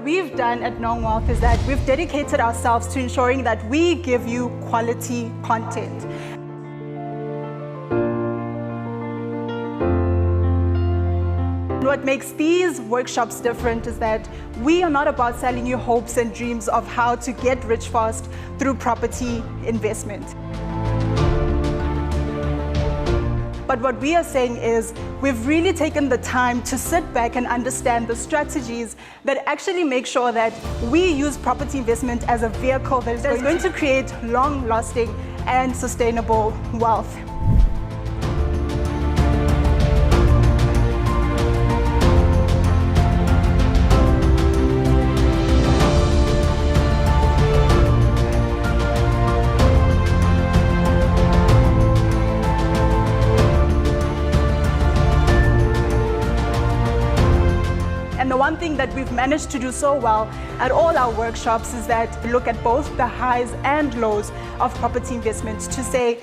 We've done at Nong Wealth is that we've dedicated ourselves to ensuring that we give you quality content. What makes these workshops different is that we are not about selling you hopes and dreams of how to get rich fast through property investment. But what we are saying is we've really taken the time to sit back and understand the strategies that actually make sure that we use property investment as a vehicle that is going to create long-lasting and sustainable wealth. And the one thing that we've managed to do so well at all our workshops is that we look at both the highs and lows of property investment to say,